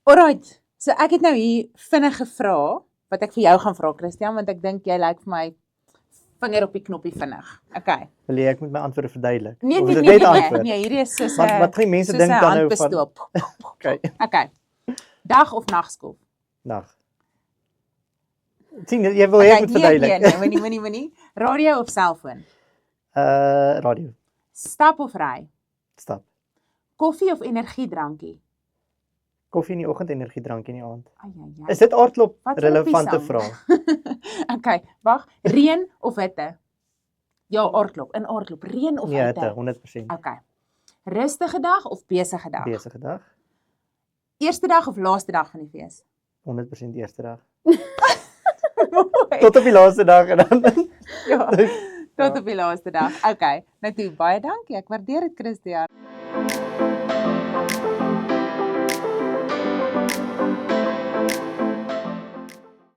Alright, so ek het nou hier vinnig gevra, wat ek vir jou gaan vra, Christian, want ek dink jy lyk vir my vinger op die knoppie vinnig. Okay. Wil jy ek moet my antwoorde verduidelik? Nee, Of nee, is dit nee, net nee, antwoord? nee, hierdie is soos Wat gaan die mense dink dan nou van? Okay. Okay. Dag of nagskof? Nag. Sien, jy wil ek moet verduidelik. Nee, moenie. Radio of selfoon? Radio. Stap of ry? Stap. Koffie of energiedrankie? Koffie in die oggend, energiedrank in die aand. Ai. Is dit aardklop Wat 'n relevante pisang. vraag? Okay, wag. Reën of hitte? Ja, aardklop, in aardklop. Reën of Nee, hitte? hitte, 100%. Okay. Rustige dag of besige dag? Besige dag, Eerste dag of laaste dag van die fees? 100% eerste dag. Mooi. Tot op die laaste dag en dan Ja, tot op die laaste dag. Okay, nou toe, baie dankie. Ek waardeer dit, Christian.